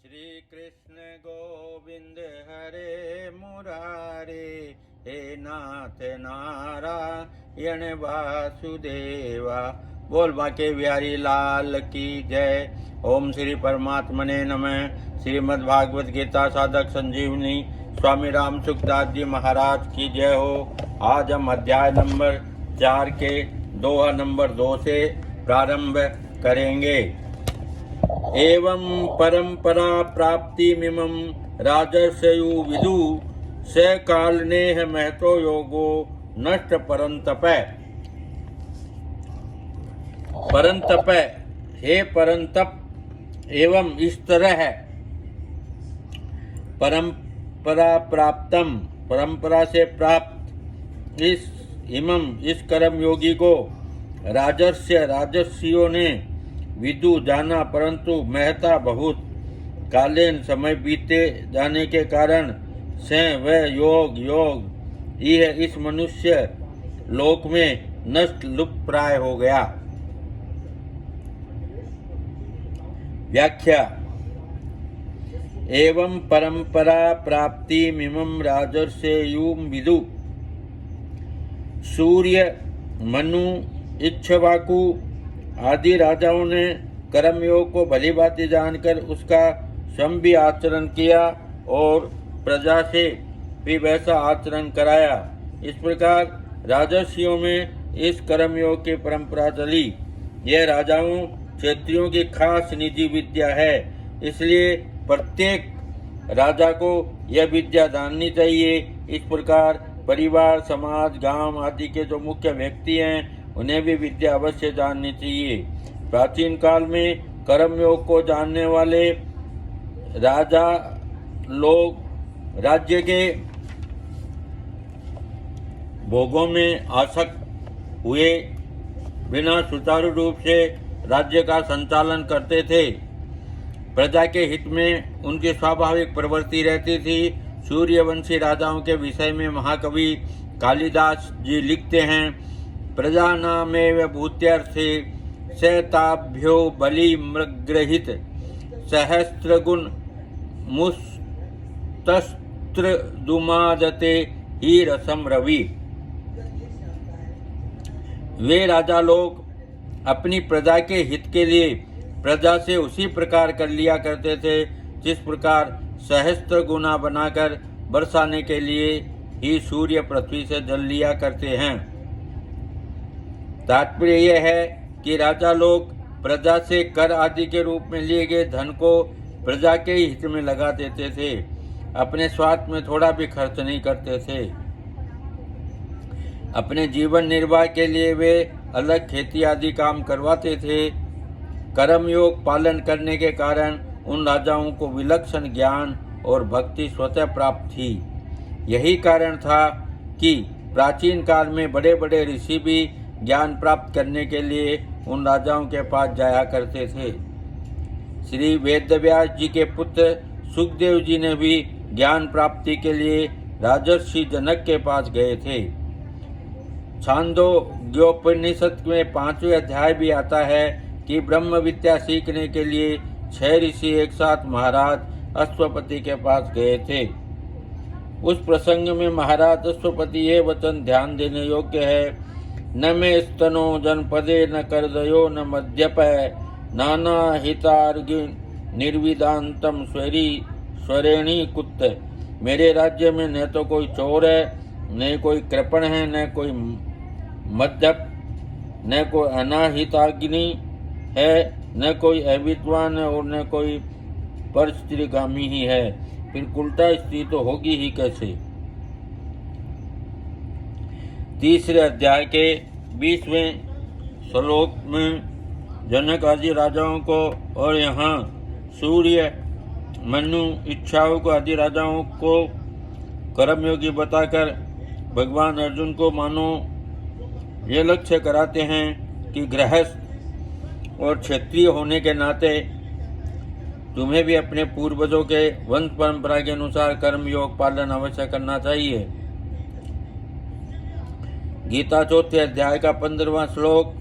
श्री कृष्ण गोविंद हरे मुरारे, हे नाथ नारायण वासुदेवा। बोल बाके बिहारी लाल की जय। ओम श्री परमात्मने नमः। श्रीमद्भागवत गीता साधक संजीवनी स्वामी राम सुखदास जी महाराज की जय हो। आज हम अध्याय नंबर 4 के दोहा नंबर 2 से प्रारंभ करेंगे। एवं परंपरा प्राप्ति मिमं राजर्षयु विदु स कालनेह महतो योगो नष्ट परंतप। परंतप, हे परंतप, एवं इस तरह परंपरा प्राप्तम, परंपरा से प्राप्त इस कर्म योगी को राजर्षियों ने विदु जाना, परंतु महता बहुत कालीन समय बीते जाने के कारण से वह योग यह इस मनुष्य लोक में नष्ट लुप्त प्राय हो गया। व्याख्या। एवं परंपरा प्राप्ति मिमं राजर्षेयुम विदु। सूर्य, मनु, इक्ष्वाकु आदि राजाओं ने कर्मयोग को भली भांति जानकर उसका स्वयं भी आचरण किया और प्रजा से भी वैसा आचरण कराया। इस प्रकार राजर्षियों में इस कर्मयोग की परंपरा चली। यह राजाओं क्षत्रियों की खास निजी विद्या है, इसलिए प्रत्येक राजा को यह विद्या जाननी चाहिए। इस प्रकार परिवार, समाज, गांव आदि के जो मुख्य व्यक्ति हैं उन्हें भी विद्या अवश्य जाननी चाहिए। प्राचीन काल में कर्मयोग को जानने वाले राजा लोग राज्य के भोगों में आसक्त हुए बिना सुचारू रूप से राज्य का संचालन करते थे। प्रजा के हित में उनकी स्वाभाविक प्रवृत्ति रहती थी। सूर्यवंशी राजाओं के विषय में महाकवि कालिदास जी लिखते हैं, प्रजानामेव भूत्यर्थे शताभ्यो बलि मृग्रहित सहस्त्रगुण मुस्तस्त्र दुमादते ही रसम रवि। वे राजा लोग अपनी प्रजा के हित के लिए प्रजा से उसी प्रकार कर लिया करते थे जिस प्रकार सहस्त्र गुना बनाकर बरसाने के लिए ही सूर्य पृथ्वी से जल लिया करते हैं। तात्पर्य यह है कि राजा लोग प्रजा से कर आदि के रूप में लिए गए धन को प्रजा के हित में लगा देते थे, अपने स्वार्थ में थोड़ा भी खर्च नहीं करते थे। अपने जीवन निर्वाह के लिए वे अलग खेती आदि काम करवाते थे। कर्मयोग पालन करने के कारण उन राजाओं को विलक्षण ज्ञान और भक्ति स्वतः प्राप्त थी। यही कारण था कि प्राचीन काल में बड़े बड़े ऋषि भी ज्ञान प्राप्त करने के लिए उन राजाओं के पास जाया करते थे। श्री वेदव्यास जी के पुत्र सुखदेव जी ने भी ज्ञान प्राप्ति के लिए राजर्षि जनक के पास गए थे। छांदोग्योपनिषद में 5वें अध्याय भी आता है कि ब्रह्म विद्या सीखने के लिए 6 ऋषि एक साथ महाराज अश्वपति के पास गए थे। उस प्रसंग में महाराज अश्वपति ये वचन ध्यान देने योग्य है, न मे स्तनो जनपदे न करदयो न मध्यप नाना हितार्घि निर्विदांतम स्वरेणी कुत्त। मेरे राज्य में न तो कोई चोर है, न कोई कृपण है, न कोई मध्यप, न कोई अनाहिताग्नि है, न कोई अविद्वान है और न कोई परस्त्रीगामी ही है। फिर उल्टा स्त्री तो होगी ही कैसे। 3 अध्याय के 20वें श्लोक में जनक आदि राजाओं को और यहाँ सूर्य, मनु, इक्ष्वाकु आदि राजाओं को कर्मयोगी बताकर भगवान अर्जुन को मानो ये लक्ष्य कराते हैं कि गृहस्थ और क्षत्रिय होने के नाते तुम्हें भी अपने पूर्वजों के वंश परंपरा के अनुसार कर्मयोग पालन अवश्य करना चाहिए। गीता 4 अध्याय का 15वां श्लोक।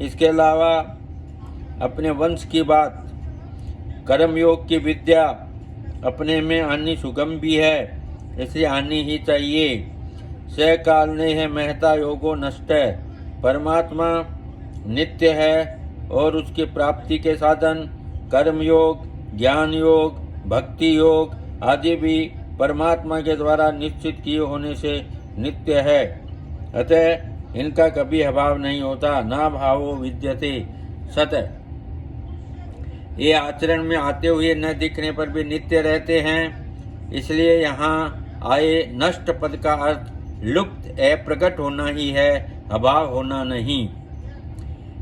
इसके अलावा अपने वंश की बात कर्मयोग की विद्या अपने में आनी सुगम भी है, इसलिए आनी ही चाहिए। स काल ने है महता योगो नष्ट, परमात्मा नित्य है और उसकी प्राप्ति के साधन कर्मयोग, ज्ञान योग, भक्ति योग आदि भी परमात्मा के द्वारा निश्चित किए होने से नित्य है, अतः इनका कभी अभाव नहीं होता। ना भावो विद्यते सत, ये आचरण में आते हुए न दिखने पर भी नित्य रहते हैं, इसलिए यहाँ आए नष्ट पद का अर्थ लुप्त अप्रकट होना ही है, अभाव होना नहीं।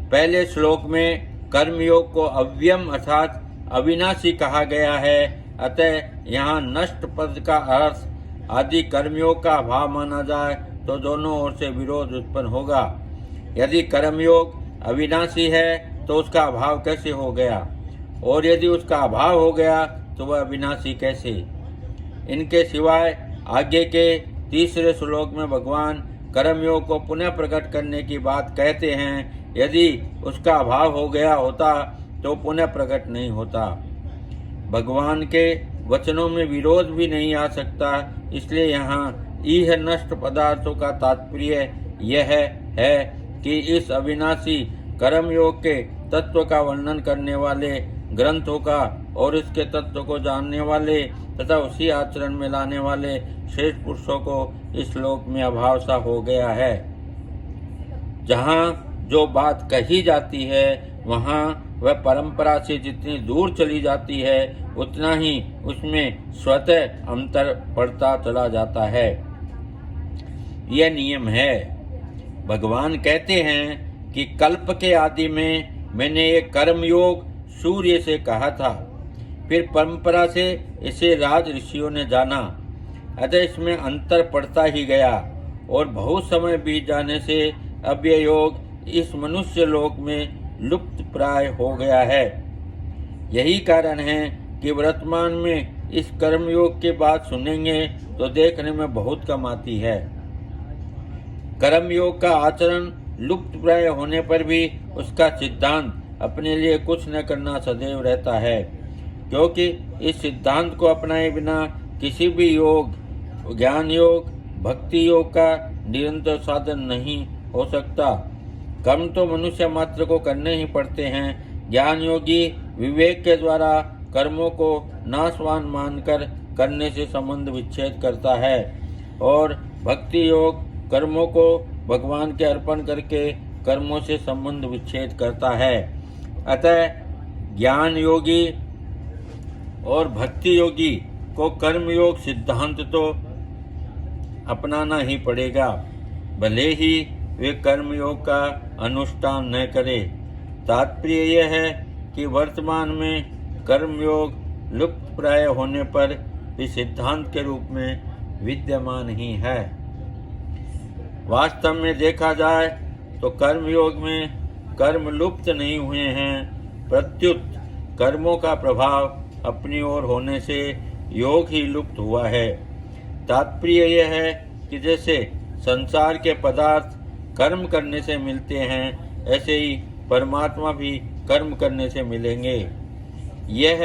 पहले श्लोक में कर्मयोग को अव्ययम अर्थात अविनाशी कहा गया है, अतः यहाँ नष्ट पद का अर्थ आदि कर्मयोग का अभाव माना जाए तो दोनों ओर से विरोध उत्पन्न होगा। यदि कर्मयोग अविनाशी है तो उसका अभाव कैसे हो गया, और यदि उसका अभाव हो गया तो वह अविनाशी कैसे। इनके सिवाय आगे के तीसरे श्लोक में भगवान कर्मयोग को पुनः प्रकट करने की बात कहते हैं। यदि उसका अभाव हो गया होता तो पुनः प्रकट नहीं होता। भगवान के वचनों में विरोध भी नहीं आ सकता, इसलिए यहाँ इह नष्ट पदार्थों का तात्पर्य यह है कि इस अविनाशी कर्मयोग के तत्व का वर्णन करने वाले ग्रंथों का और इसके तत्व को जानने वाले तथा उसी आचरण में लाने वाले श्रेष्ठ पुरुषों को इस श्लोक में अभाव सा हो गया है। जहाँ जो बात कही जाती है वहाँ वह परंपरा से जितनी दूर चली जाती है उतना ही उसमें स्वतः अंतर पड़ता चला जाता है। यह नियम है। भगवान कहते हैं कि कल्प के आदि में मैंने ये कर्मयोग सूर्य से कहा था, फिर परंपरा से इसे राज ऋषियों ने जाना, अतः इसमें अंतर पड़ता ही गया और बहुत समय बीत जाने से अब यह योग इस मनुष्य लोक में लुप्त प्राय हो गया है। यही कारण है कि वर्तमान में इस कर्मयोग की बात सुनेंगे तो देखने में बहुत कम आती है। कर्मयोग का आचरण लुप्त प्राय होने पर भी उसका सिद्धांत अपने लिए कुछ न करना सदैव रहता है, क्योंकि इस सिद्धांत को अपनाए बिना किसी भी योग, ज्ञान योग, भक्ति योग का निरंतर साधन नहीं हो सकता। कर्म तो मनुष्य मात्र को करने ही पड़ते हैं। ज्ञान योगी विवेक के द्वारा कर्मों को नाशवान मानकर करने से संबंध विच्छेद करता है और भक्ति योग कर्मों को भगवान के अर्पण करके कर्मों से संबंध विच्छेद करता है। अतः ज्ञान योगी और भक्ति योगी को कर्मयोग सिद्धांत तो अपनाना ही पड़ेगा, भले ही वे कर्मयोग का अनुष्ठान न करें। तात्पर्य यह है कि वर्तमान में कर्मयोग लुप्त प्राय होने पर भी सिद्धांत के रूप में विद्यमान ही है। वास्तव में देखा जाए तो कर्मयोग में कर्म लुप्त नहीं हुए हैं, प्रत्युत कर्मों का प्रभाव अपनी ओर होने से योग ही लुप्त हुआ है। तात्पर्य यह है कि जैसे संसार के पदार्थ कर्म करने से मिलते हैं, ऐसे ही परमात्मा भी कर्म करने से मिलेंगे। यह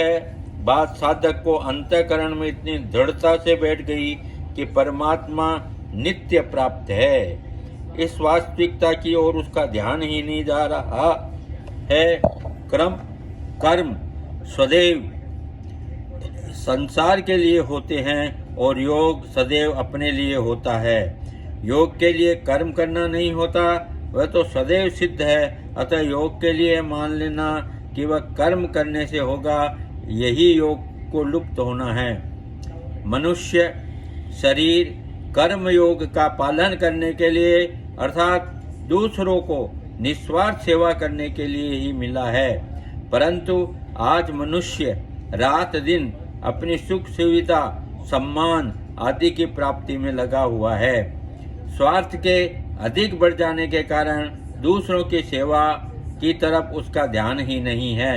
बात साधक को अंतःकरण में इतनी दृढ़ता से बैठ गई कि परमात्मा नित्य प्राप्त है। इस वास्तविकता की ओर उसका ध्यान ही नहीं जा रहा है। कर्म सदैव संसार के लिए होते हैं और योग सदैव अपने लिए होता है। योग के लिए कर्म करना नहीं होता, वह तो सदैव सिद्ध है। अतः योग के लिए मान लेना कि वह कर्म करने से होगा, यही योग को लुप्त होना है। मनुष्य शरीर कर्म योग का पालन करने के लिए अर्थात दूसरों को निस्वार्थ सेवा करने के लिए ही मिला है, परंतु आज मनुष्य रात दिन अपनी सुख सुविधा, सम्मान आदि की प्राप्ति में लगा हुआ है। स्वार्थ के अधिक बढ़ जाने के कारण दूसरों की सेवा की तरफ उसका ध्यान ही नहीं है।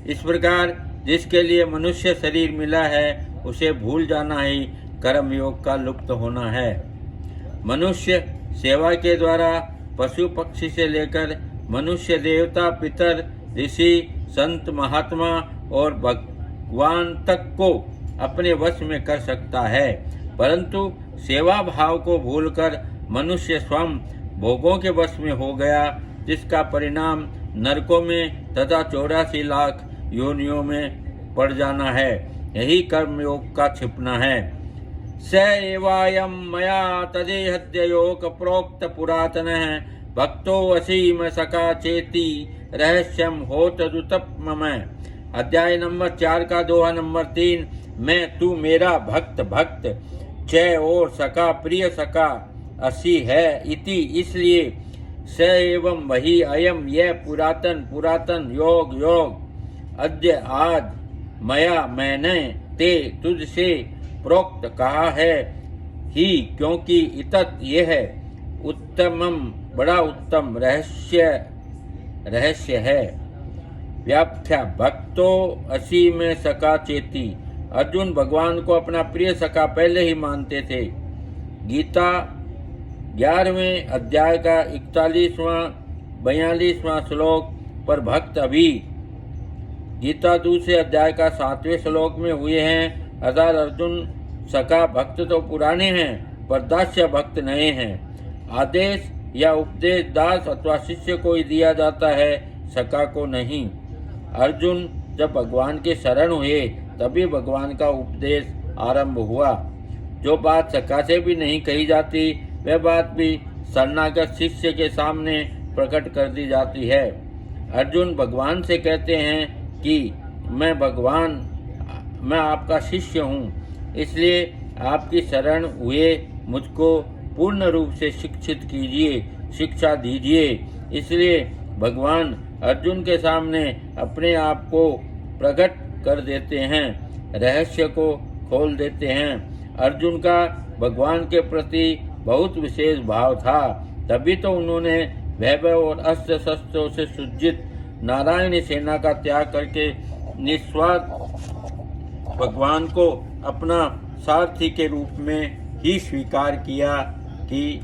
इस प्रकार जिसके लिए मनुष्य शरीर मिला है उसे भूल जाना ही कर्मयोग का लुप्त होना है। मनुष्य सेवा के द्वारा पशु पक्षी से लेकर मनुष्य, देवता, पितर, ऋषि, संत, महात्मा और भगवान तक को अपने वश में कर सकता है, परंतु सेवा भाव को भूलकर मनुष्य स्वयं भोगों के वश में हो गया, जिसका परिणाम नरकों में तथा 84 लाख योनियों में पड़ जाना है। यही कर्मयोग का छिपना है। स एवायम मया तदेहद्ययोग प्रोक्त पुरातनः भक्तो असीम सका चेती रहस्यम होत दुतपम। अध्याय नंबर 4 का दोहा नंबर 3। मैं तू मेरा भक्त भक्त जय और सका प्रिय सका असी है इति, इसलिए स एवं वही अयम यह पुरातन पुरातन योग योग अद्य आज मया मैंने ते तुझसे प्रोक्त कहा है ही, क्योंकि इतत यह उत्तमम बड़ा उत्तम रहस्य है। व्याख्या भक्तो असी में सका चेती। अर्जुन भगवान को अपना प्रिय सखा पहले ही मानते थे। गीता 11वें अध्याय का 41वां 42वां श्लोक पर भक्त अभी गीता दूसरे अध्याय का 7वें श्लोक में हुए हैं। अर्थात अर्जुन सखा भक्त तो पुराने हैं पर दास्य भक्त नए हैं। आदेश या उपदेश दास अथवा शिष्य को ही दिया जाता है, सखा को नहीं। अर्जुन जब भगवान के शरण हुए तभी भगवान का उपदेश आरंभ हुआ। जो बात सखा से भी नहीं कही जाती वह बात भी शरणागत शिष्य के सामने प्रकट कर दी जाती है। अर्जुन भगवान से कहते हैं कि मैं आपका शिष्य हूँ, इसलिए आपकी शरण हुए मुझको पूर्ण रूप से शिक्षित कीजिए, शिक्षा दीजिए। इसलिए भगवान अर्जुन के सामने अपने आप को प्रकट कर देते हैं, रहस्य को खोल देते हैं। अर्जुन का भगवान के प्रति बहुत विशेष भाव था, तभी तो उन्होंने वैभव और अस्त्र शस्त्रों से सुज्जित नारायणी सेना का त्याग करके निस्वार्थ भगवान को अपना सारथी के रूप में ही स्वीकार किया कि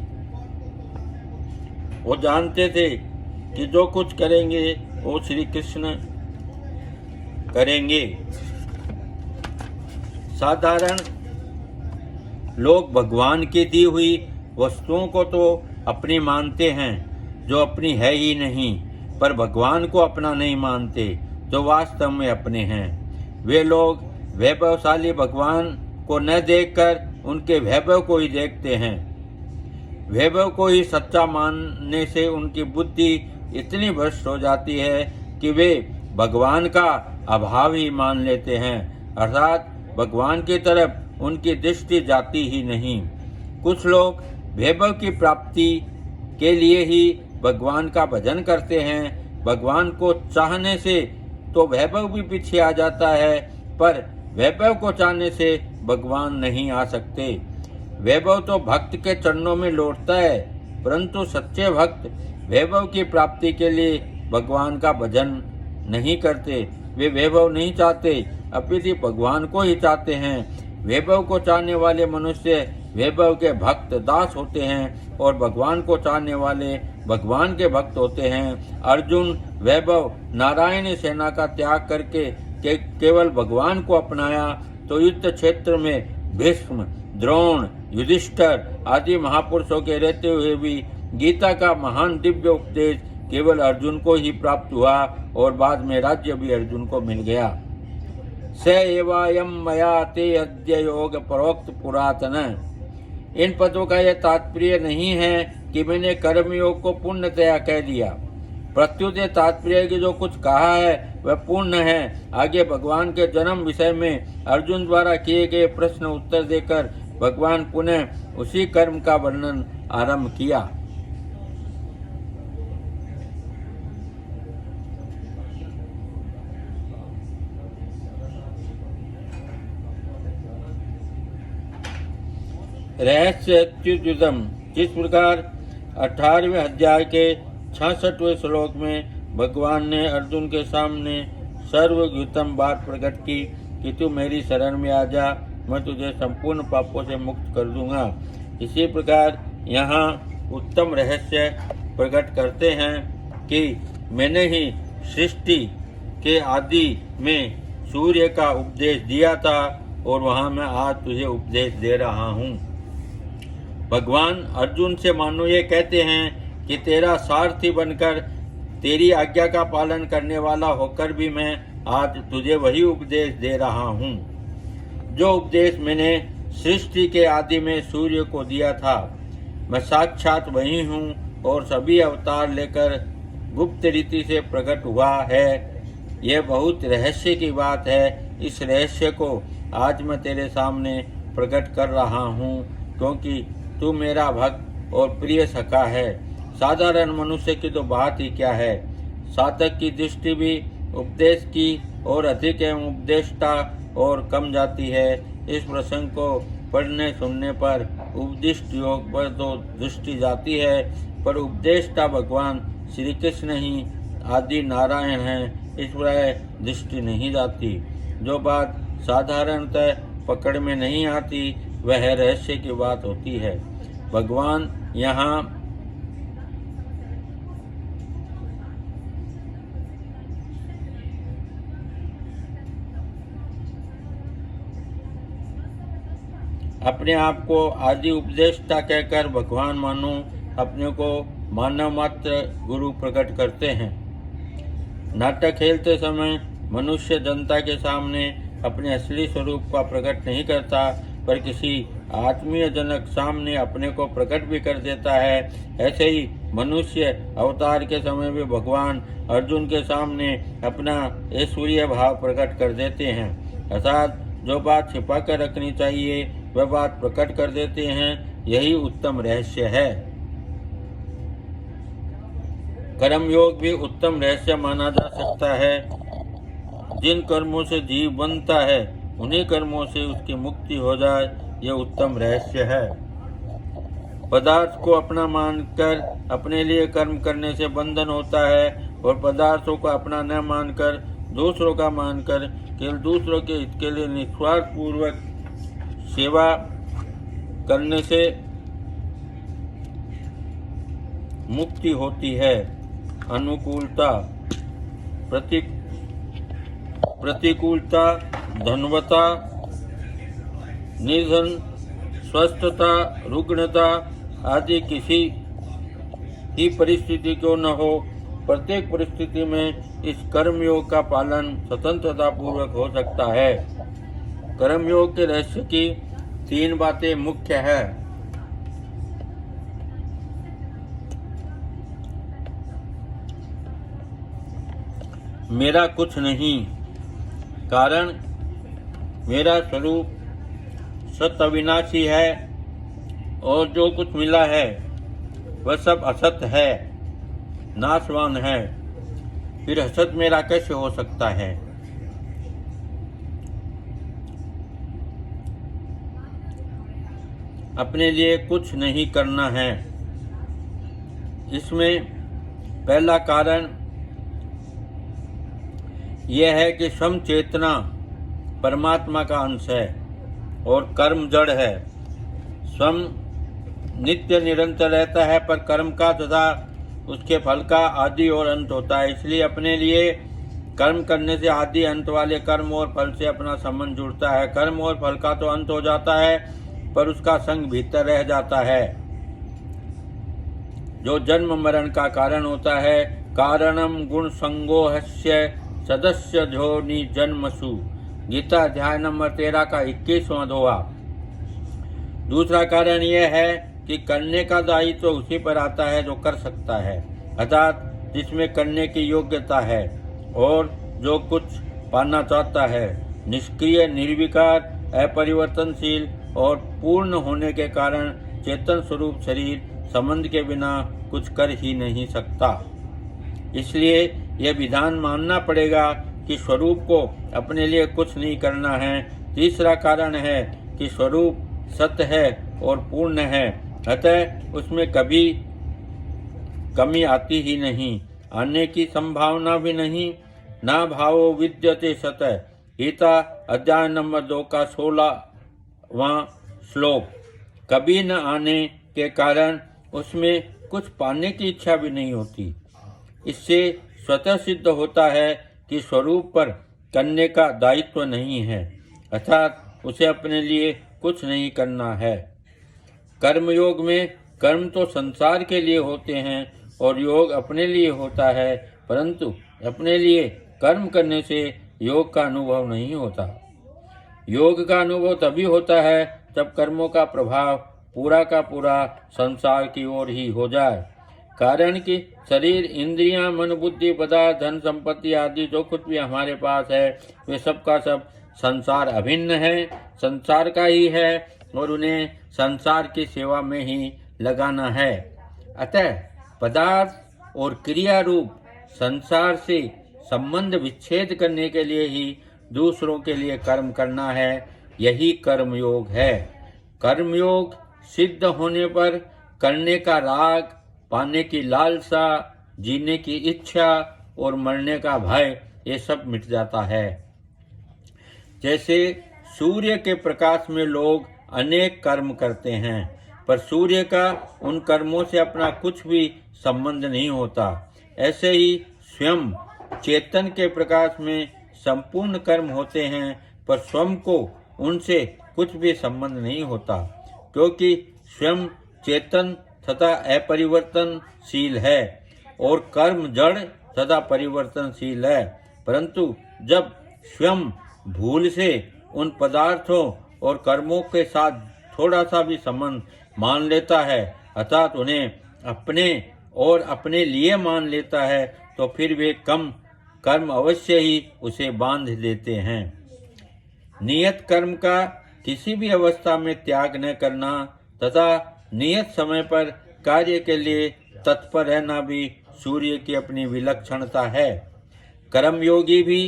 वो जानते थे कि जो कुछ करेंगे वो श्री कृष्ण करेंगे। साधारण लोग भगवान की दी हुई वस्तुओं को तो अपनी मानते हैं जो अपनी है ही नहीं, पर भगवान को अपना नहीं मानते जो वास्तव में अपने हैं। वे लोग वैभवशाली भगवान को न देखकर उनके वैभव को ही देखते हैं। वैभव को ही सच्चा मानने से उनकी बुद्धि इतनी भ्रष्ट हो जाती है कि वे भगवान का अभाव ही मान लेते हैं, अर्थात भगवान की तरफ उनकी दृष्टि जाती ही नहीं। कुछ लोग वैभव की प्राप्ति के लिए ही भगवान का भजन करते हैं। भगवान को चाहने से तो वैभव भी पीछे आ जाता है, पर वैभव को चाहने से भगवान नहीं आ सकते। वैभव तो भक्त के चरणों में लौटता है, परंतु सच्चे भक्त वैभव की प्राप्ति के लिए भगवान का भजन नहीं करते। वे वैभव नहीं चाहते, अपितु भगवान को ही चाहते हैं। वैभव को चाहने वाले मनुष्य वैभव के भक्त दास होते हैं और भगवान को चाहने वाले भगवान के भक्त होते हैं। अर्जुन वैभव नारायणी सेना का त्याग करके केवल भगवान को अपनाया तो युद्ध क्षेत्र में भीष्म, द्रोण, युधिष्ठिर आदि महापुरुषों के रहते हुए भी गीता का महान दिव्य उपदेश केवल अर्जुन को ही प्राप्त हुआ और बाद में राज्य भी अर्जुन को मिल गया। स एवायम मया ते अद्य योग प्रोक्त पुरातन। इन पदों का यह तात्पर्य नहीं है कि मैंने कर्मयोग को पूर्णतया कह दिया। प्रत्युत तात्पर्य की जो कुछ कहा है वह पूर्ण है। आगे भगवान के जन्म विषय में अर्जुन द्वारा किए गए प्रश्न उत्तर देकर भगवान पुनः उसी कर्म का वर्णन आरंभ किया। रहस्य अत्युतम। जिस प्रकार 18वें अध्याय के 66वें श्लोक में भगवान ने अर्जुन के सामने सर्वज्ञतम बात प्रकट की कि तू मेरी शरण में आ जा, मैं तुझे संपूर्ण पापों से मुक्त कर दूंगा। इसी प्रकार यहाँ उत्तम रहस्य प्रकट करते हैं कि मैंने ही सृष्टि के आदि में सूर्य का उपदेश दिया था और वहाँ मैं आज तुझे उपदेश दे रहा हूँ। भगवान अर्जुन से मानो ये कहते हैं कि तेरा सारथी बनकर तेरी आज्ञा का पालन करने वाला होकर भी मैं आज तुझे वही उपदेश दे रहा हूँ जो उपदेश मैंने सृष्टि के आदि में सूर्य को दिया था। मैं साक्षात वही हूँ और सभी अवतार लेकर गुप्त रीति से प्रकट हुआ है। यह बहुत रहस्य की बात है। इस रहस्य को आज मैं तेरे सामने प्रकट कर रहा हूँ क्योंकि तू मेरा भक्त और प्रिय सखा है। साधारण मनुष्य की तो बात ही क्या है, साधक की दृष्टि भी उपदेश की और अधिक एवं उपदेष्टा और कम जाती है। इस प्रसंग को पढ़ने सुनने पर उपदिष्ट योग पर तो दृष्टि जाती है, पर उपदेष्टा भगवान श्री कृष्ण ही आदि नारायण हैं, इस पर दृष्टि नहीं जाती। जो बात साधारणतः पकड़ में नहीं आती वह रहस्य की बात होती है। भगवान यहाँ अपने आप को आदि उपदेष्टा कहकर भगवान मानो अपने को मानव मात्र गुरु प्रकट करते हैं। नाटक खेलते समय मनुष्य जनता के सामने अपने असली स्वरूप का प्रकट नहीं करता, पर किसी आत्मीय जनक सामने अपने को प्रकट भी कर देता है। ऐसे ही मनुष्य अवतार के समय भी भगवान अर्जुन के सामने अपना ऐश्वर्य भाव प्रकट कर देते हैं, अर्थात जो बात छिपा कर रखनी चाहिए वह बात प्रकट कर देते हैं। यही उत्तम रहस्य है। कर्म योग भी उत्तम रहस्य माना जा सकता है। जिन कर्मों से जीव बनता है उन्हीं कर्मों से उसकी मुक्ति हो जाए, यह उत्तम रहस्य है। पदार्थ को अपना मानकर अपने लिए कर्म करने से बंधन होता है और पदार्थों को अपना न मानकर दूसरों का मानकर केवल दूसरों के हित के लिए निस्वार्थ पूर्वक सेवा करने से मुक्ति होती है। अनुकूलता, प्रतिकूलता, धनवता, निर्धन, स्वस्थता, रुग्णता आदि किसी ही परिस्थिति क्यों न हो, प्रत्येक परिस्थिति में इस कर्मयोग का पालन स्वतंत्रता पूर्वक हो सकता है। कर्मयोग के रहस्य की 3 बातें मुख्य है। मेरा कुछ नहीं, कारण मेरा स्वरूप सत अविनाशी है और जो कुछ मिला है वह सब असत है, नाशवान है। फिर असत मेरा कैसे हो सकता है? अपने लिए कुछ नहीं करना है। इसमें पहला कारण यह है कि सम चेतना परमात्मा का अंश है और कर्म जड़ है। स्वम नित्य निरंतर रहता है, पर कर्म का तथा उसके फल का आदि और अंत होता है। इसलिए अपने लिए कर्म करने से आदि अंत वाले कर्म और फल से अपना संबंध जुड़ता है। कर्म और फल का तो अंत हो जाता है, पर उसका संग भीतर रह जाता है जो जन्म मरण का कारण होता है। कारणम गुण संगोहस्य सदस्य झोनि जन्मसु, गीता अध्याय नंबर 13 का 21वां दोहा। दूसरा कारण यह है कि करने का दायित्व तो उसी पर आता है जो कर सकता है, अर्थात जिसमें करने की योग्यता है और जो कुछ पाना चाहता है। निष्क्रिय, निर्विकार, अपरिवर्तनशील और पूर्ण होने के कारण चेतन स्वरूप शरीर संबंध के बिना कुछ कर ही नहीं सकता। इसलिए यह विधान मानना पड़ेगा कि स्वरूप को अपने लिए कुछ नहीं करना है। तीसरा कारण है कि स्वरूप सत्य है और पूर्ण है, अतः उसमें कभी कमी आती ही नहीं, आने की संभावना भी नहीं। ना भावो विद्यते सतः, गीता अध्याय नंबर 2 का 16वां श्लोक। कभी न आने के कारण उसमें कुछ पाने की इच्छा भी नहीं होती। इससे स्वतः सिद्ध होता है कि स्वरूप पर करने का दायित्व नहीं है, अर्थात उसे अपने लिए कुछ नहीं करना है। कर्मयोग में कर्म तो संसार के लिए होते हैं और योग अपने लिए होता है, परंतु अपने लिए कर्म करने से योग का अनुभव नहीं होता। योग का अनुभव तभी होता है जब कर्मों का प्रभाव पूरा का पूरा संसार की ओर ही हो जाए। कारण कि शरीर, इंद्रियां, मन, बुद्धि, पदार्थ, धन, संपत्ति आदि जो कुछ भी हमारे पास है वे सब का सब संसार अभिन्न है, संसार का ही है और उन्हें संसार की सेवा में ही लगाना है। अतः पदार्थ और क्रिया रूप संसार से संबंध विच्छेद करने के लिए ही दूसरों के लिए कर्म करना है, यही कर्मयोग है। कर्मयोग सिद्ध होने पर करने का राग, पाने की लालसा, जीने की इच्छा और मरने का भय ये सब मिट जाता है। जैसे सूर्य के प्रकाश में लोग अनेक कर्म करते हैं, पर सूर्य का उन कर्मों से अपना कुछ भी संबंध नहीं होता। ऐसे ही स्वयं चेतन के प्रकाश में संपूर्ण कर्म होते हैं, पर स्वयं को उनसे कुछ भी संबंध नहीं होता, क्योंकि स्वयं चेतन तथा अपरिवर्तनशील है और कर्म जड़ तथा परिवर्तनशील है। परंतु जब स्वयं भूल से उन पदार्थों और कर्मों के साथ थोड़ा सा भी संबंध मान लेता है, अर्थात उन्हें अपने और अपने लिए मान लेता है, तो फिर वे कम कर्म अवश्य ही उसे बांध देते हैं। नियत कर्म का किसी भी अवस्था में त्याग न करना तथा नियत समय पर कार्य के लिए तत्पर रहना भी सूर्य की अपनी विलक्षणता है। कर्मयोगी भी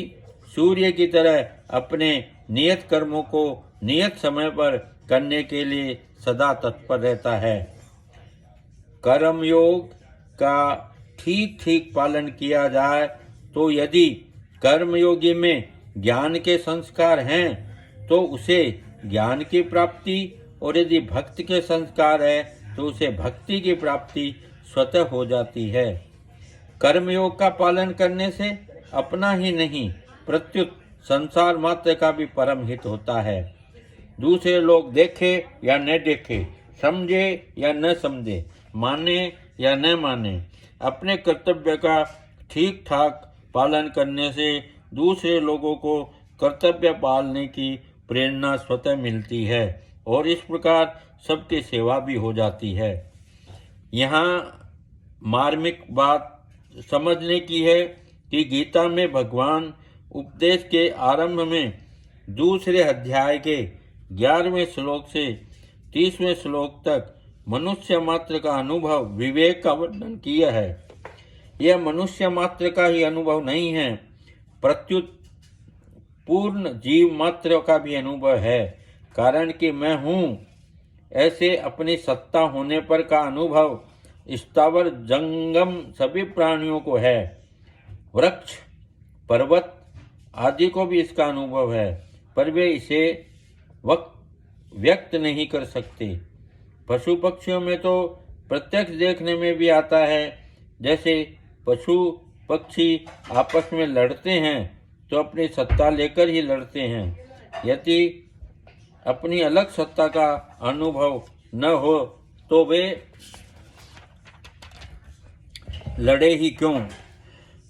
सूर्य की तरह अपने नियत कर्मों को नियत समय पर करने के लिए सदा तत्पर रहता है। कर्मयोग का ठीक ठीक पालन किया जाए तो यदि कर्मयोगी में ज्ञान के संस्कार हैं तो उसे ज्ञान की प्राप्ति, और यदि भक्ति के संस्कार है तो उसे भक्ति की प्राप्ति स्वतः हो जाती है। कर्मयोग का पालन करने से अपना ही नहीं प्रत्युत संसार मात्र का भी परम हित होता है। दूसरे लोग देखे या न देखे, समझे या न समझे, माने या न माने, अपने कर्तव्य का ठीक ठाक पालन करने से दूसरे लोगों को कर्तव्य पालने की प्रेरणा स्वतः मिलती है और इस प्रकार सबकी सेवा भी हो जाती है। यहाँ मार्मिक बात समझने की है कि गीता में भगवान उपदेश के आरंभ में दूसरे अध्याय के 11वें श्लोक से 30वें श्लोक तक मनुष्य मात्र का अनुभव, विवेक का वर्णन किया है। यह मनुष्य मात्र का ही अनुभव नहीं है, प्रत्युत पूर्ण जीव मात्र का भी अनुभव है। कारण कि मैं हूँ ऐसे अपनी सत्ता होने पर का अनुभव स्थावर जंगम सभी प्राणियों को है। वृक्ष, पर्वत आदि को भी इसका अनुभव है, पर वे इसे व्यक्त नहीं कर सकते। पशु पक्षियों में तो प्रत्यक्ष देखने में भी आता है। जैसे पशु पक्षी आपस में लड़ते हैं तो अपनी सत्ता लेकर ही लड़ते हैं। यदि अपनी अलग सत्ता का अनुभव न हो तो वे लड़े ही क्यों।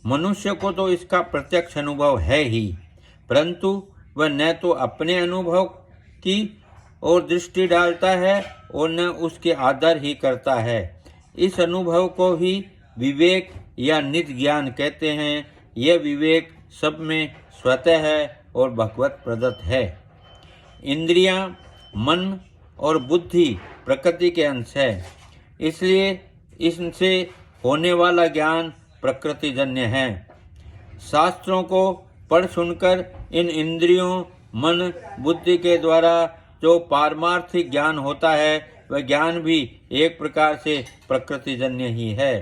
मनुष्य को तो इसका प्रत्यक्ष अनुभव है ही, परंतु वह न तो अपने अनुभव की ओर दृष्टि डालता है और न उसके आदर ही करता है। इस अनुभव को ही विवेक या निज ज्ञान कहते हैं। यह विवेक सब में स्वतः है और भगवत प्रदत्त है। इंद्रियां, मन और बुद्धि प्रकृति के अंश है, इसलिए इनसे होने वाला ज्ञान प्रकृतिजन्य है। शास्त्रों को पढ़ सुनकर इन इंद्रियों, मन, बुद्धि के द्वारा जो पारमार्थिक ज्ञान होता है वह ज्ञान भी एक प्रकार से प्रकृतिजन्य ही है।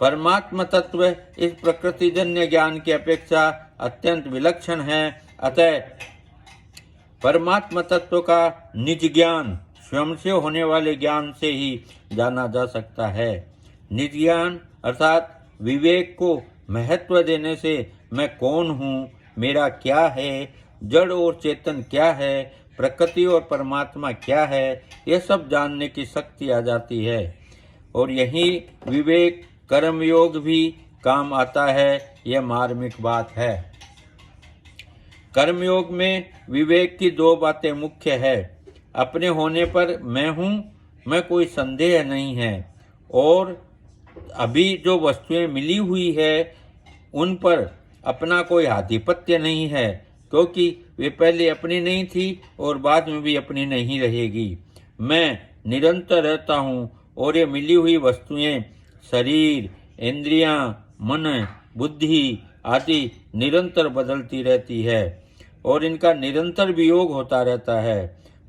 परमात्मा तत्व इस प्रकृतिजन्य ज्ञान की अपेक्षा अत्यंत विलक्षण है। अतः परमात्मा तत्व का निज ज्ञान स्वयं से होने वाले ज्ञान से ही जाना जा सकता है। निज ज्ञान अर्थात विवेक को महत्व देने से मैं कौन हूँ मेरा क्या है, जड़ और चेतन क्या है, प्रकृति और परमात्मा क्या है, यह सब जानने की शक्ति आ जाती है। और यही विवेक कर्मयोग भी काम आता है, यह मार्मिक बात है। कर्मयोग में विवेक की दो बातें मुख्य है। अपने होने पर मैं हूँ, मैं कोई संदेह नहीं है, और अभी जो वस्तुएं मिली हुई है उन पर अपना कोई आधिपत्य नहीं है, क्योंकि वे पहले अपनी नहीं थी और बाद में भी अपनी नहीं रहेगी। मैं निरंतर रहता हूँ और ये मिली हुई वस्तुएं शरीर, इंद्रियां, मन, बुद्धि आदि निरंतर बदलती रहती है और इनका निरंतर वियोग होता रहता है।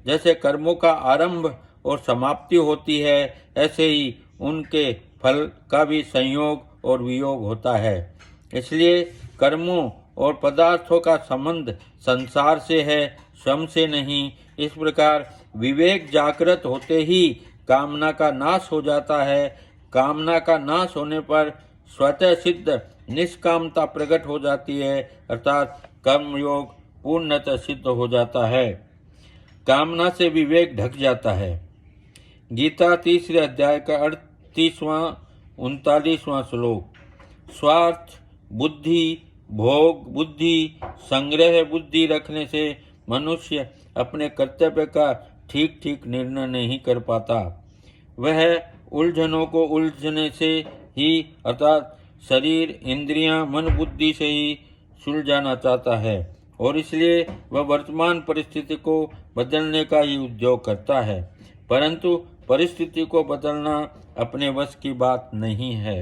जैसे कर्मों का आरंभ और समाप्ति होती है, ऐसे ही उनके फल का भी संयोग और वियोग होता है। इसलिए कर्मों और पदार्थों का संबंध संसार से है, स्वयं से नहीं। इस प्रकार विवेक जागृत होते ही कामना का नाश हो जाता है। कामना का नाश होने पर स्वतः सिद्ध निष्कामता प्रकट हो जाती है, अर्थात कर्मयोग पूर्णतः सिद्ध हो जाता है। कामना से विवेक ढक जाता है। गीता 3 अध्याय का 38वां 39वां श्लोक। स्वार्थ बुद्धि, भोग बुद्धि, संग्रह बुद्धि रखने से मनुष्य अपने कर्तव्य का ठीक ठीक निर्णय नहीं कर पाता। वह उलझनों को उलझने से ही, अर्थात शरीर, इंद्रियां, मन, बुद्धि से ही सुलझाना चाहता है और इसलिए वह वर्तमान परिस्थिति को बदलने का ही उद्योग करता है, परंतु परिस्थिति को बदलना अपने वश की बात नहीं है।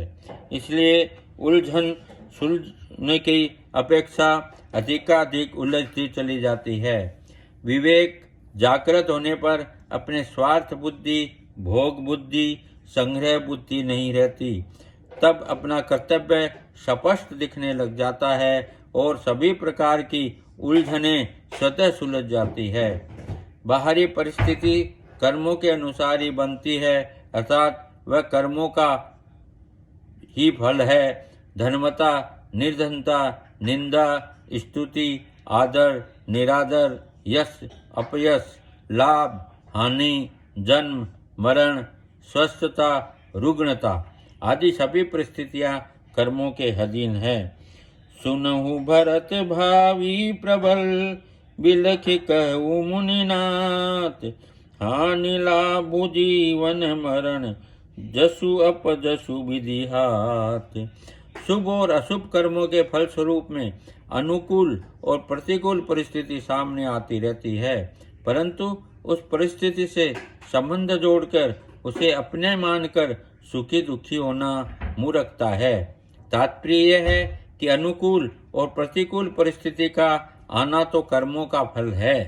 इसलिए उलझन सुलझने की अपेक्षा अधिकाधिक उलझती चली जाती है। विवेक जागृत होने पर अपने स्वार्थ बुद्धि, भोग बुद्धि, संग्रह बुद्धि नहीं रहती। तब अपना कर्तव्य स्पष्ट दिखने लग जाता है और सभी प्रकार की उलझनें स्वतः सुलझ जाती है। बाहरी परिस्थिति कर्मों के अनुसार ही बनती है, अर्थात वह कर्मों का ही फल है। धर्मता, निर्धनता, निंदा, स्तुति, आदर, निरादर, यश, अपयश, लाभ, हानि, जन्म, मरण, स्वस्थता, रुग्णता आदि सभी परिस्थितियां कर्मों के अधीन है। सुनहु भरत भावी प्रबल, बिलख कहु मुनिनाथ, हानि लाभ जीवन मरण, जसु अपजसु विधि हाथ। शुभ और अशुभ कर्मों के फल स्वरूप में अनुकूल और प्रतिकूल परिस्थिति सामने आती रहती है, परंतु उस परिस्थिति से संबंध जोड़कर उसे अपने मानकर सुखी दुखी होना मूर्खता है। तात्पर्य यह है कि अनुकूल और प्रतिकूल परिस्थिति का आना तो कर्मों का फल है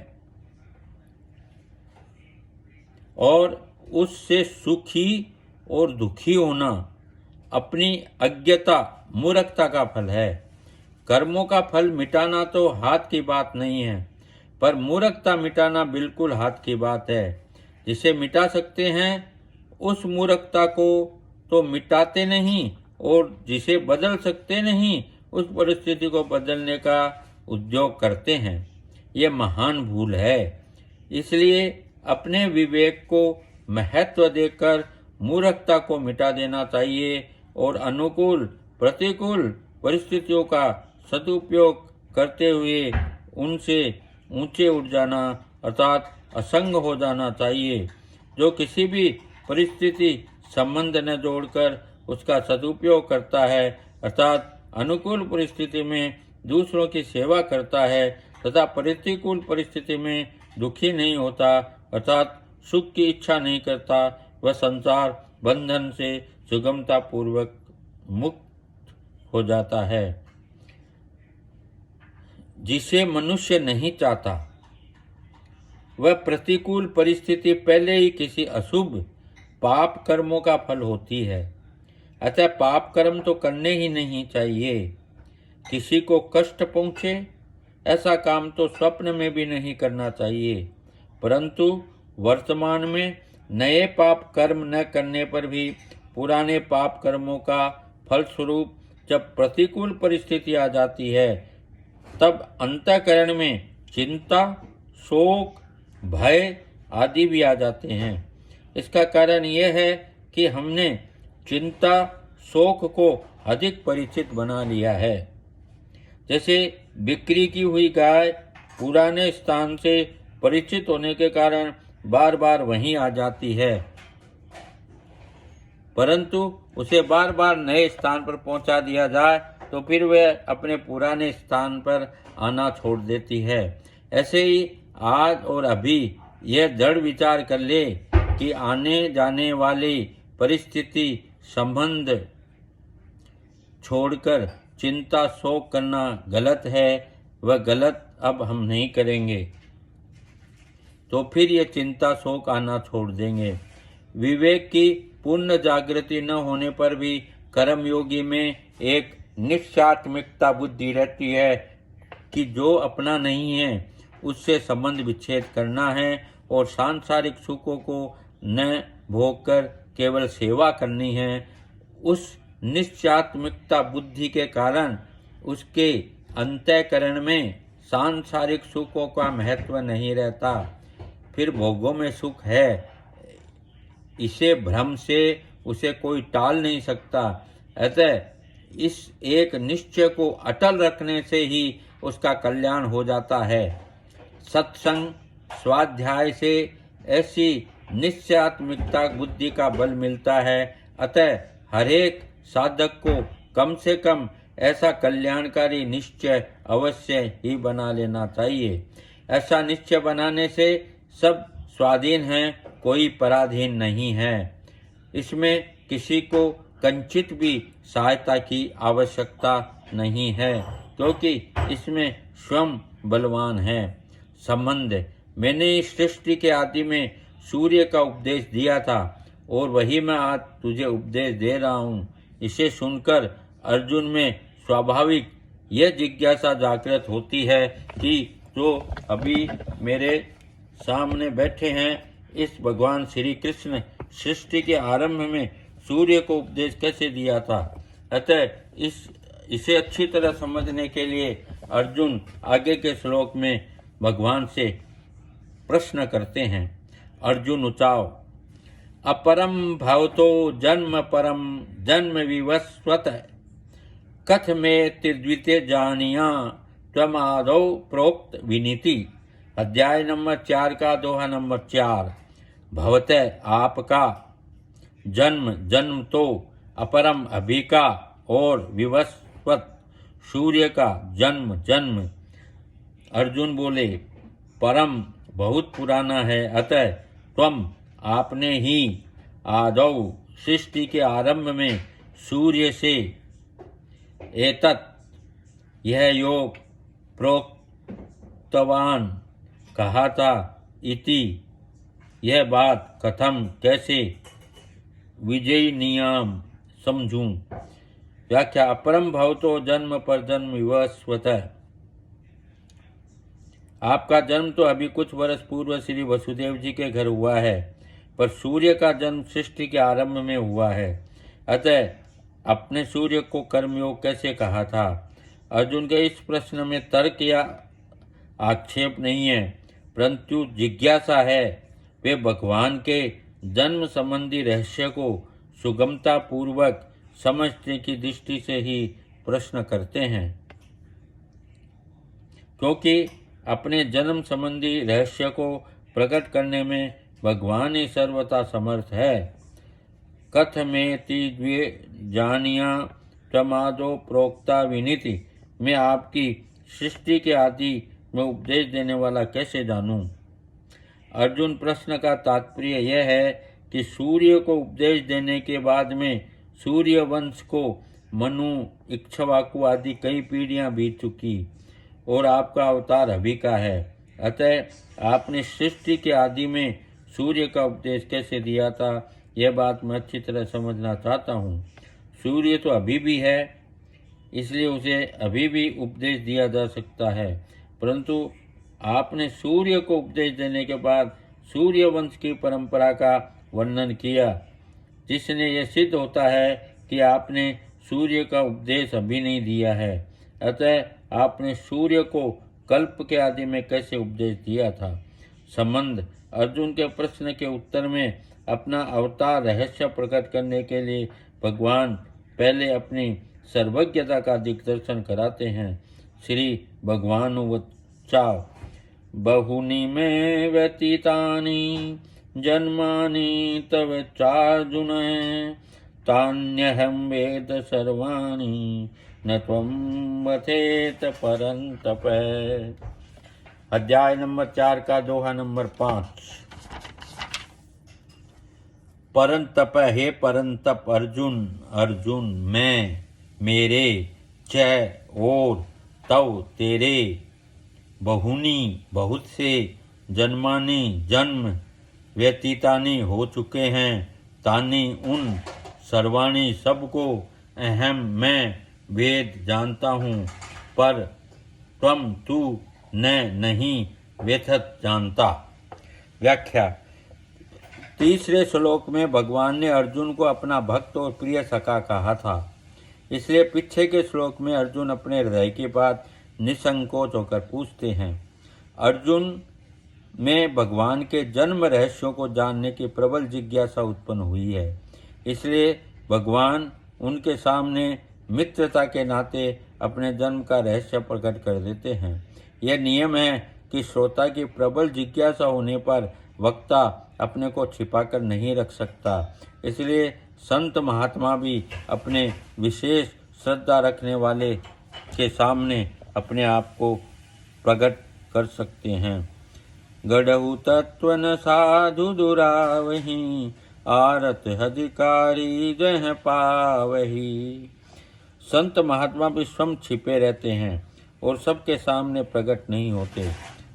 और उससे सुखी और दुखी होना अपनी अज्ञता, मूर्खता का फल है। कर्मों का फल मिटाना तो हाथ की बात नहीं है, पर मूर्खता मिटाना बिल्कुल हाथ की बात है। जिसे मिटा सकते हैं उस मूर्खता को तो मिटाते नहीं, और जिसे बदल सकते नहीं उस परिस्थिति को बदलने का उद्योग करते हैं। यह महान भूल है। इसलिए अपने विवेक को महत्व देकर मूर्खता को मिटा देना चाहिए और अनुकूल प्रतिकूल परिस्थितियों का सदुपयोग करते हुए उनसे ऊंचे उठ जाना, अर्थात असंग हो जाना चाहिए। जो किसी भी परिस्थिति संबंध न जोड़कर उसका सदुपयोग करता है, अर्थात अनुकूल परिस्थिति में दूसरों की सेवा करता है तथा प्रतिकूल परिस्थिति में दुखी नहीं होता, अर्थात सुख की इच्छा नहीं करता, वह संसार बंधन से सुगमता पूर्वक मुक्त हो जाता है। जिसे मनुष्य नहीं चाहता वह प्रतिकूल परिस्थिति पहले ही किसी अशुभ पाप कर्मों का फल होती है। अतः पाप कर्म तो करने ही नहीं चाहिए। किसी को कष्ट पहुँचे ऐसा काम तो स्वप्न में भी नहीं करना चाहिए, परंतु वर्तमान में नए पाप कर्म न करने पर भी पुराने पाप कर्मों का फलस्वरूप जब प्रतिकूल परिस्थिति आ जाती है तब अंतःकरण में चिंता, शोक, भय आदि भी आ जाते हैं। इसका कारण यह है कि हमने चिंता, शोक को अधिक परिचित बना लिया है। जैसे बिक्री की हुई गाय पुराने स्थान से परिचित होने के कारण बार बार वहीं आ जाती है, परंतु उसे बार बार नए स्थान पर पहुंचा दिया जाए तो फिर वह अपने पुराने स्थान पर आना छोड़ देती है। ऐसे ही आज और अभी यह दृढ़ विचार कर ले कि आने जाने वाली परिस्थिति संबंध छोड़कर चिंता शोक करना गलत है, वह गलत अब हम नहीं करेंगे तो फिर ये चिंता शोक आना छोड़ देंगे। विवेक की पूर्ण जागृति न होने पर भी कर्मयोगी में एक निश्चयात्मिकता बुद्धि रहती है कि जो अपना नहीं है उससे संबंध विच्छेद करना है और सांसारिक सुखों को न भोगकर केवल सेवा करनी है। उस निश्चयात्मिकता बुद्धि के कारण उसके अंतःकरण में सांसारिक सुखों का महत्व नहीं रहता, फिर भोगों में सुख है, इसे भ्रम से उसे कोई टाल नहीं सकता। अतः इस एक निश्चय को अटल रखने से ही उसका कल्याण हो जाता है। सत्संग स्वाध्याय से ऐसी निश्चयात्मिकता बुद्धि का बल मिलता है। अतः हरेक साधक को कम से कम ऐसा कल्याणकारी निश्चय अवश्य ही बना लेना चाहिए। ऐसा निश्चय बनाने से सब स्वाधीन है, कोई पराधीन नहीं है। इसमें किसी को कंचित भी सहायता की आवश्यकता नहीं है, क्योंकि इसमें स्वयं बलवान है। संबंध, मैंने इस सृष्टि के आदि में सूर्य का उपदेश दिया था और वही मैं आज तुझे उपदेश दे रहा हूँ। इसे सुनकर अर्जुन में स्वाभाविक यह जिज्ञासा जागृत होती है कि जो अभी मेरे सामने बैठे हैं इस भगवान श्री कृष्ण सृष्टि के आरंभ में सूर्य को उपदेश कैसे दिया था। अतः इसे अच्छी तरह समझने के लिए अर्जुन आगे के श्लोक में भगवान से प्रश्न करते हैं। अर्जुन उचाओ, अपरम भवतो जन्म परम जन्म विवस्वत कथमेति त्रिद्वितीय जानिया त्वमादौ प्रोक्त विनीति। अध्याय नंबर 4 का दोहा नंबर 4। भवतः आपका, जन्म जन्म तो, अपरम अभी का, और विवस्वत सूर्य का जन्म जन्म। अर्जुन बोले, परम बहुत पुराना है, अतः त्वम आपने ही, आदौ सृष्टि के आरंभ में सूर्य से, एतत् यह योग, प्रोक्तवान कहा था, इति यह बात, कथम कैसे, विजयी नियम समझूं। व्याख्या, अपरम भवतो जन्म पर जन्म विवस्वतः। आपका जन्म तो अभी कुछ वर्ष पूर्व श्री वसुदेव जी के घर हुआ है, पर सूर्य का जन्म सृष्टि के आरंभ में हुआ है। अतः अपने सूर्य को कर्मयोग कैसे कहा था। अर्जुन के इस प्रश्न में तर्क या आक्षेप नहीं है, परंतु जिज्ञासा है। वे भगवान के जन्म संबंधी रहस्य को सुगमता पूर्वक समझने की दृष्टि से ही प्रश्न करते हैं, क्योंकि अपने जन्म संबंधी रहस्य को प्रकट करने में भगवान ही सर्वथा समर्थ है। कथमेति द्वे जानिया प्रमादो प्रोक्ता विनीति। मैं आपकी सृष्टि के आदि में उपदेश देने वाला कैसे जानूं। अर्जुन प्रश्न का तात्पर्य यह है कि सूर्य को उपदेश देने के बाद में सूर्य वंश को मनु, इक्ष्वाकु आदि कई पीढ़ियां बीत चुकी और आपका अवतार अभी का है। अतः आपने सृष्टि के आदि में सूर्य का उपदेश कैसे दिया था, यह बात मैं अच्छी तरह समझना चाहता हूँ। सूर्य तो अभी भी है, इसलिए उसे अभी भी उपदेश दिया जा सकता है, परंतु आपने सूर्य को उपदेश देने के बाद सूर्य वंश की परंपरा का वर्णन किया, जिसने यह सिद्ध होता है कि आपने सूर्य का उपदेश अभी नहीं दिया है। अतः आपने सूर्य को कल्प के आदि में कैसे उपदेश दिया था। संबंध अर्जुन के प्रश्न के उत्तर में अपना अवतार रहस्य प्रकट करने के लिए भगवान पहले अपनी सर्वज्ञता का दिग्दर्शन कराते हैं। श्री भगवान उवाच बहुनि में व्यतीतानि जन्मानि तव चार्जुन तान्यहं वेद सर्वाणि न त्वं वथेत परन्तप। अध्याय नंबर 4 का दोहा नंबर 5। परंतप हे परंतप अर्जुन, अर्जुन मैं, मेरे, च और, तव तेरे, बहुनी बहुत से, जन्मानि जन्म, व्यतीतानि हो चुके हैं, तानि उन, सर्वाणि सबको, अहम मैं वेद जानता हूँ, पर त्वम तू न नहीं व्यथत जानता। व्याख्या। तीसरे श्लोक में भगवान ने अर्जुन को अपना भक्त और प्रिय सखा कहा था, इसलिए पीछे के श्लोक में अर्जुन अपने हृदय की बात निसंकोच होकर पूछते हैं। अर्जुन में भगवान के जन्म रहस्यों को जानने की प्रबल जिज्ञासा उत्पन्न हुई है, इसलिए भगवान उनके सामने मित्रता के नाते अपने जन्म का रहस्य प्रकट कर देते हैं। यह नियम है कि श्रोता की प्रबल जिज्ञासा होने पर वक्ता अपने को छिपाकर नहीं रख सकता, इसलिए संत महात्मा भी अपने विशेष श्रद्धा रखने वाले के सामने अपने आप को प्रकट कर सकते हैं। गढ़ऊ तत्व न साधु दुरावही, आरत अधिकारी जह पावही। संत महात्मा भी स्वयं छिपे रहते हैं और सबके सामने प्रकट नहीं होते,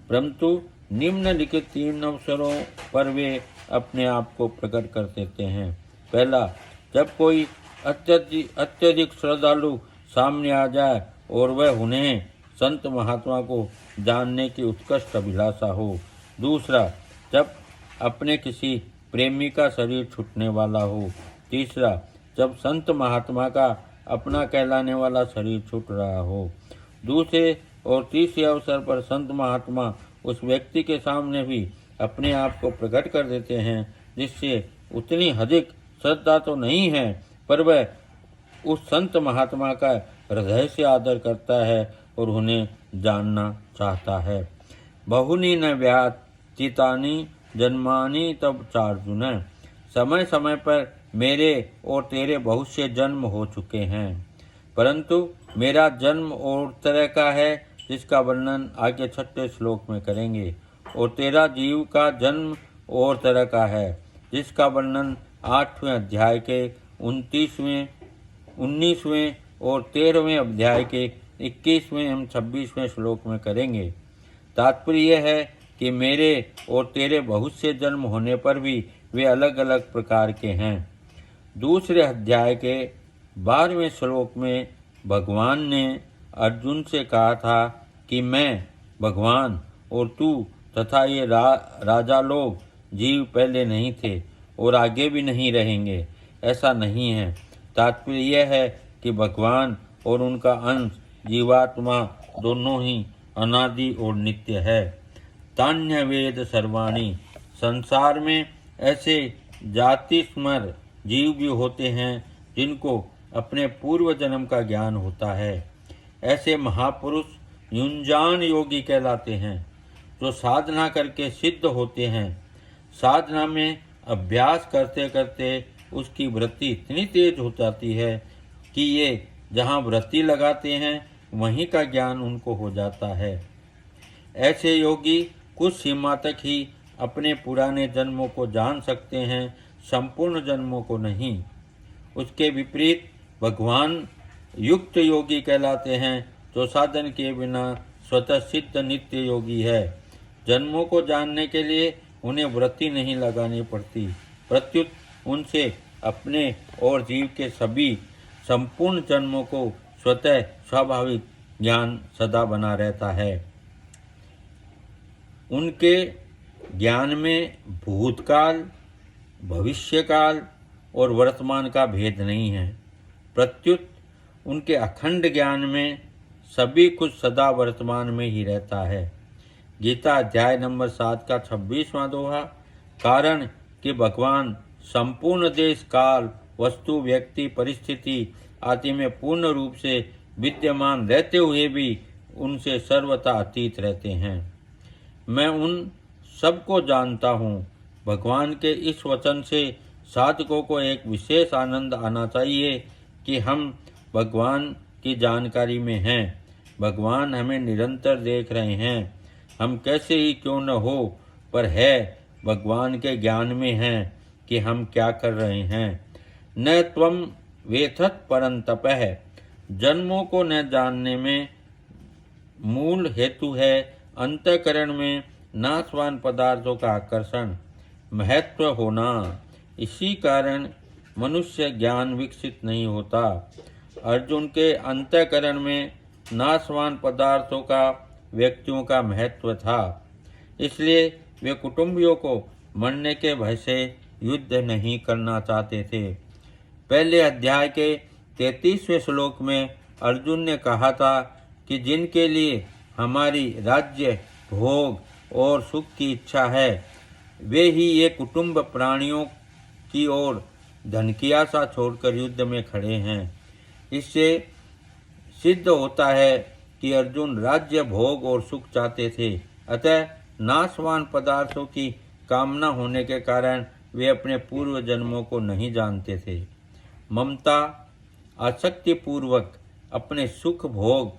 परंतु निम्नलिखित 3 अवसरों पर वे अपने आप को प्रकट कर देते हैं। पहला, जब कोई अत्यधिक श्रद्धालु सामने आ जाए और वह उन्हें संत महात्मा को जानने की उत्कृष्ट अभिलाषा हो। दूसरा, जब अपने किसी प्रेमी का शरीर छूटने वाला हो। तीसरा, जब संत महात्मा का अपना कहलाने वाला शरीर छूट रहा हो। दूसरे और तीसरे अवसर पर संत महात्मा उस व्यक्ति के सामने भी अपने आप को प्रकट कर देते हैं जिससे उतनी अधिक श्रद्धा तो नहीं है, पर वह उस संत महात्मा का हृदय से आदर करता है और उन्हें जानना चाहता है। बहुनी न व्यतीतानि जन्मानि तव चार्जुन, समय समय पर मेरे और तेरे बहुत से जन्म हो चुके हैं, परंतु मेरा जन्म और तरह का है जिसका वर्णन आगे 6ठे श्लोक में करेंगे, और तेरा जीव का जन्म और तरह का है जिसका वर्णन 8वें अध्याय के 29वें, 19वें और 13वें अध्याय के 21वें एवं 26वें श्लोक में करेंगे। तात्पर्य यह है कि मेरे और तेरे बहुत से जन्म होने पर भी वे अलग अलग प्रकार के हैं। दूसरे अध्याय के 12वें श्लोक में भगवान ने अर्जुन से कहा था कि मैं, भगवान और तू तथा ये राजा लोग जीव पहले नहीं थे और आगे भी नहीं रहेंगे। ऐसा नहीं है। तात्पर्य यह है कि भगवान और उनका अंश जीवात्मा दोनों ही अनादि और नित्य है। तान्य वेद सर्वाणि, संसार में ऐसे जाति स्मर जीव भी होते हैं जिनको अपने पूर्व जन्म का ज्ञान होता है। ऐसे महापुरुष युंजान योगी कहलाते हैं जो साधना करके सिद्ध होते हैं। साधना में अभ्यास करते करते उसकी वृत्ति इतनी तेज हो जाती है कि ये जहाँ वृत्ति लगाते हैं वहीं का ज्ञान उनको हो जाता है। ऐसे योगी कुछ सीमा तक ही अपने पुराने जन्मों को जान सकते हैं, संपूर्ण जन्मों को नहीं। उसके विपरीत भगवान युक्त योगी कहलाते हैं जो साधन के बिना स्वतः सिद्ध नित्य योगी है। जन्मों को जानने के लिए उन्हें वृत्ति नहीं लगानी पड़ती, प्रत्युत उनसे अपने और जीव के सभी संपूर्ण जन्मों को स्वतः स्वाभाविक ज्ञान सदा बना रहता है। उनके ज्ञान में भूतकाल, भविष्यकाल और वर्तमान का भेद नहीं है, प्रत्युत उनके अखंड ज्ञान में सभी कुछ सदा वर्तमान में ही रहता है। गीता अध्याय नंबर 7 का 26वां दोहा। कारण कि भगवान संपूर्ण देश काल वस्तु व्यक्ति परिस्थिति आदि में पूर्ण रूप से विद्यमान रहते हुए भी उनसे सर्वथा अतीत रहते हैं। मैं उन सबको जानता हूँ। भगवान के इस वचन से साधकों को एक विशेष आनंद आना चाहिए कि हम भगवान की जानकारी में हैं। भगवान हमें निरंतर देख रहे हैं। हम कैसे ही क्यों न हो, पर है भगवान के ज्ञान में हैं कि हम क्या कर रहे हैं। न त्वम वेथत परंतपः। जन्मों को न जानने में मूल हेतु है अंतःकरण में नाशवान पदार्थों का आकर्षण महत्व होना। इसी कारण मनुष्य ज्ञान विकसित नहीं होता। अर्जुन के अंतःकरण में नाशवान पदार्थों का व्यक्तियों का महत्व था, इसलिए वे कुटुंबियों को मरने के भय से युद्ध नहीं करना चाहते थे। पहले अध्याय के 33वें श्लोक में अर्जुन ने कहा था कि जिनके लिए हमारी राज्य भोग और सुख की इच्छा है, वे ही ये कुटुंब प्राणियों की ओर धन की आशा छोड़कर युद्ध में खड़े हैं। इससे सिद्ध होता है कि अर्जुन राज्य भोग और सुख चाहते थे। अतः नाशवान पदार्थों की कामना होने के कारण वे अपने पूर्व जन्मों को नहीं जानते थे। ममता आसक्ति पूर्वक अपने सुख भोग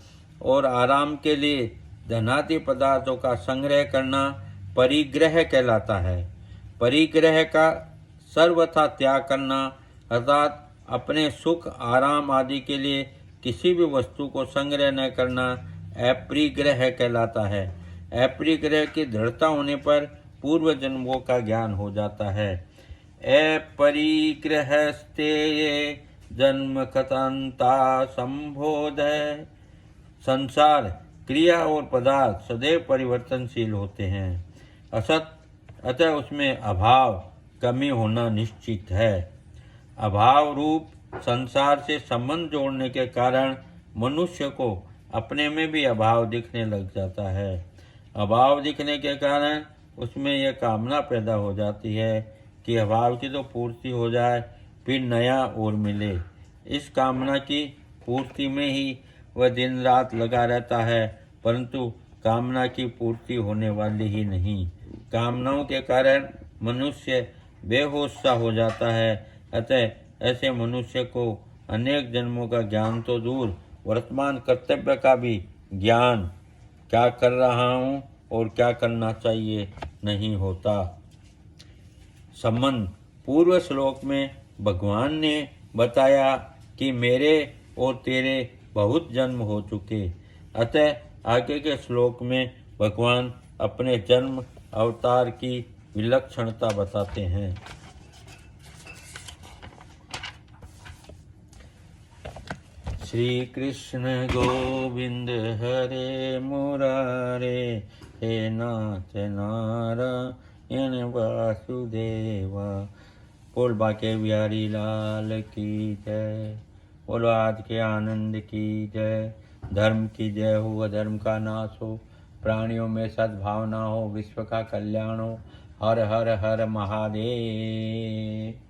और आराम के लिए धनादि पदार्थों का संग्रह करना परिग्रह कहलाता है। परिग्रह का सर्वथा त्याग करना अर्थात अपने सुख आराम आदि के लिए किसी भी वस्तु को संग्रह न करना अपरिग्रह कहलाता है। अपरिग्रह की दृढ़ता होने पर पूर्व जन्मों का ज्ञान हो जाता है। अपरिग्रहस्ते जन्म कथंता संबोध। संसार क्रिया और पदार्थ सदैव परिवर्तनशील होते हैं। अतः उसमें अभाव कमी होना निश्चित है। अभाव रूप संसार से संबंध जोड़ने के कारण मनुष्य को अपने में भी अभाव दिखने लग जाता है। अभाव दिखने के कारण उसमें यह कामना पैदा हो जाती है कि अभाव की तो पूर्ति हो जाए, फिर नया और मिले। इस कामना की पूर्ति में ही वह दिन रात लगा रहता है, परंतु कामना की पूर्ति होने वाली ही नहीं। कामनाओं के कारण मनुष्य बेहोश सा हो जाता है। अतः ऐसे मनुष्य को अनेक जन्मों का ज्ञान तो दूर, वर्तमान कर्तव्य का भी ज्ञान, क्या कर रहा हूँ और क्या करना चाहिए, नहीं होता। संबंध पूर्व श्लोक में भगवान ने बताया कि मेरे और तेरे बहुत जन्म हो चुके। अतः आगे के श्लोक में भगवान अपने जन्म अवतार की विलक्षणता बताते हैं। श्री कृष्ण गोविंद हरे मुरारे, हे नाथ नारायण वासुदेवा। बोल बाके बिहारी लाल की जय। बोलो आज के आनंद की जय। धर्म की जय हो, अधर्म का नाश हो, प्राणियों में सद्भावना हो, विश्व का कल्याण हो। हर हर हर महादेव।